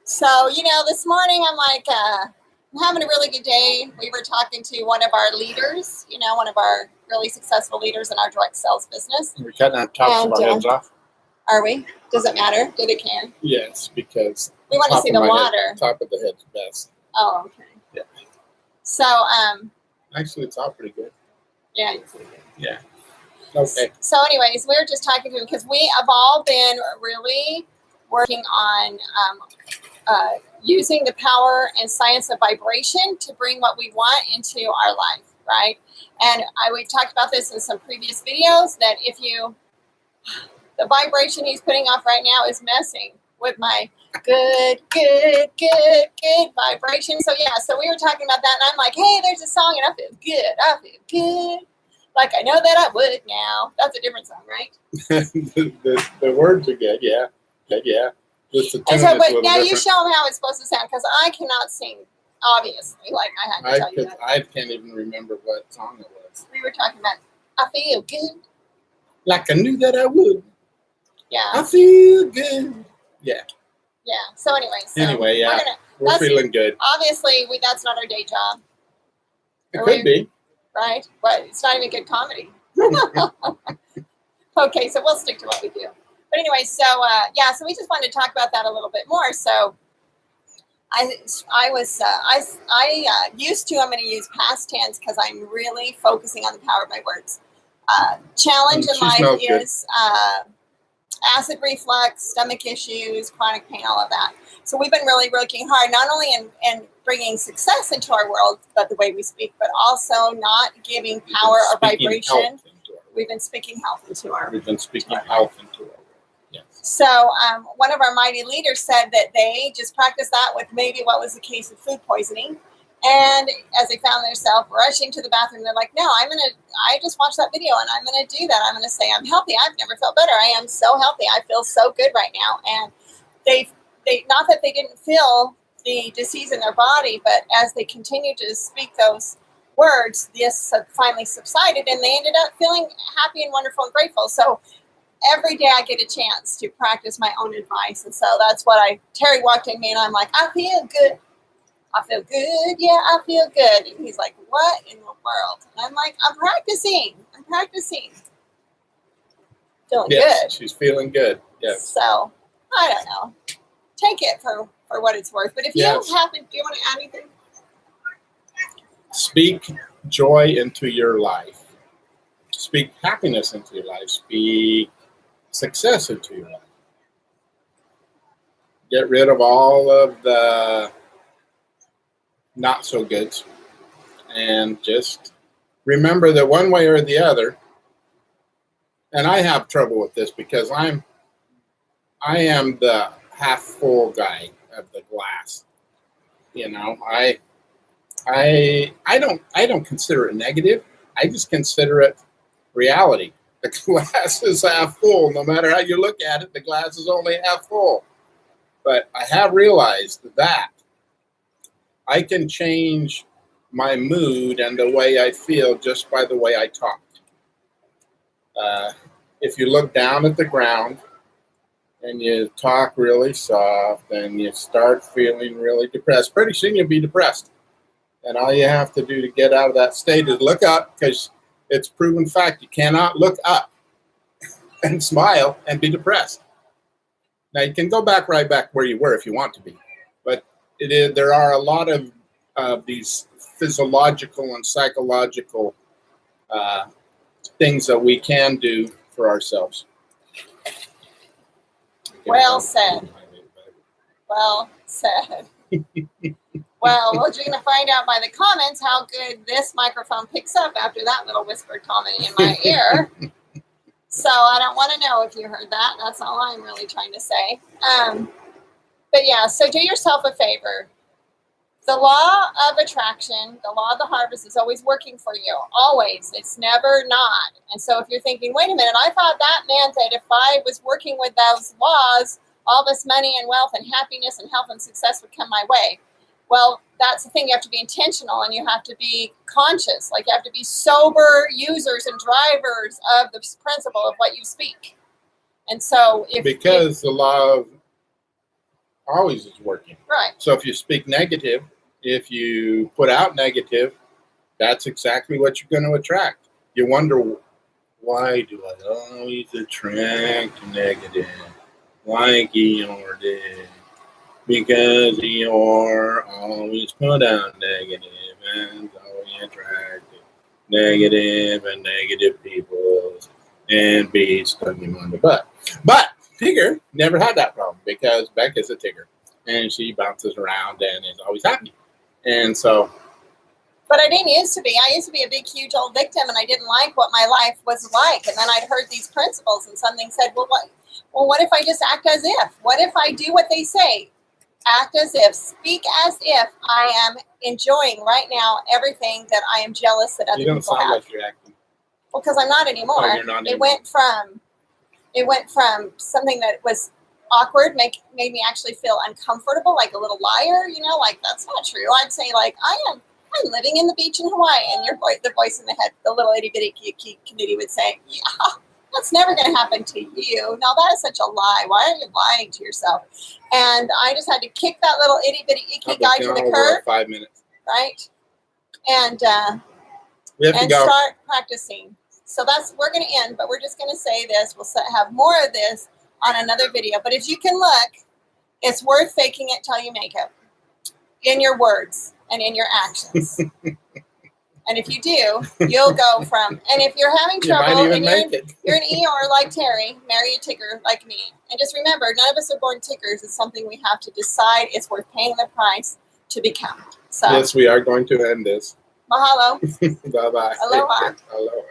So, this morning I'm like, I'm having a really good day. We were talking to one of our leaders, one of our really successful leaders in our direct sales business. We're cutting our tops of our heads off. Are we? Does it matter? Do they care? Yes, because we want to see the water. Top of the head's best. Oh, okay. Yeah. So, actually, it's all pretty good. Yeah, it's pretty good. Yeah. Okay. So, anyways, we were just talking to him because we have all been really working on using the power and science of vibration to bring what we want into our life, right? And we've talked about this in some previous videos that the vibration he's putting off right now is messing with my good vibration. So we were talking about that, and I'm like, hey, there's a song, and I feel good. Like I know that I would now. That's a different song, right? the words are good, yeah. Just the tune and so, but is now different. You show them how it's supposed to sound, because I cannot sing, obviously. Like I had to tell you that. I can't even remember what song it was. We were talking about, I feel good. Like I knew that I would. Yeah. I feel good. Yeah. Yeah. So anyway, yeah. We're feeling good. Obviously, that's not our day job. It could be. Right? But it's not even good comedy. Okay, so we'll stick to what we do. But anyway, so we just wanted to talk about that a little bit more. So I used to, I'm going to use past tense because I'm really focusing on the power of my words. Challenge in life is acid reflux, stomach issues, chronic pain, all of that. So we've been really working hard, not only in bringing success into our world, but the way we speak, but also not giving power or vibration. We've been speaking health into our world. Yes. So one of our mighty leaders said that they just practiced that with maybe what was the case of food poisoning. And as they found themselves rushing to the bathroom, they're like, no, I just watched that video and I'm going to do that. I'm going to say I'm healthy. I've never felt better. I am so healthy. I feel so good right now. And they not that they didn't feel the disease in their body, but as they continued to speak those words, this finally subsided and they ended up feeling happy and wonderful and grateful. So every day I get a chance to practice my own advice. And so that's what Terry walked in me and I'm like, I feel good. I feel good. Yeah, I feel good. And he's like, what in the world? And I'm like, I'm practicing. Feeling good. She's feeling good. Yes. So, I don't know. Take it for what it's worth. But if you happen, do you want to add anything? Speak joy into your life. Speak happiness into your life. Speak success into your life. Get rid of all of the not so goods, and just remember that one way or the other, and I have trouble with this because I am the half full guy of the glass. I don't consider it negative. I just consider it reality. The glass is half full. No matter how you look at it, the glass is only half full. But I have realized that I can change my mood and the way I feel just by the way I talk. If you look down at the ground and you talk really soft and you start feeling really depressed, pretty soon you'll be depressed. And all you have to do to get out of that state is look up, because it's proven fact you cannot look up and smile and be depressed. Now you can go right back where you were if you want to be, but there are a lot of these physiological and psychological things that we can do for ourselves. Well said. Well said. Well, we're going to find out by the comments how good this microphone picks up after that little whispered comment in my ear. So I don't want to know if you heard that. That's all I'm really trying to say. But yeah, so do yourself a favor. The law of attraction, the law of the harvest is always working for you. Always. It's never not. And so if you're thinking, wait a minute, I thought that meant that if I was working with those laws, all this money and wealth and happiness and health and success would come my way. Well, that's the thing. You have to be intentional and you have to be conscious. Like you have to be sober users and drivers of the principle of what you speak. And so because the law of always is working. Right. So if you speak negative, if you put out negative, that's exactly what you're going to attract. You wonder, why do I always attract negative? Like Eeyore did. Because Eeyore always put out negative and always attracted negative and negative people and bees stung him on the butt. But Tigger never had that problem because Beck is a Tigger and she bounces around and is always happy. And so. But I didn't used to be. I used to be a big, huge old victim, and I didn't like what my life was like. And then I'd heard these principles, and something said, well, what if I just act as if? What if I do what they say? Act as if. Speak as if I am enjoying right now everything that I am jealous that other people have. You don't sound like you're acting. Well, because I'm not anymore. Oh, you're not anymore. It went from something that was awkward, made me actually feel uncomfortable, like a little liar, like that's not true. I'd say like I'm living in the beach in Hawaii, and the voice in the head, the little itty bitty kitty would say, yeah, that's never going to happen to you. Now that is such a lie. Why are you lying to yourself? And I just had to kick that little itty bitty icky guy to the curb. 5 minutes. Right. And we have to go. Start practicing. So we're going to end, but we're just going to say this. We'll have more of this on another video. But if you can look, it's worth faking it till you make it in your words and in your actions. And if you do, you'll go from, and if you're having trouble and you're an Eeyore like Terry, marry a Tigger like me. And just remember, none of us are born Tiggers. It's something we have to decide it's worth paying the price to become. So yes, we are going to end this. Mahalo. Bye-bye. Aloha. Aloha.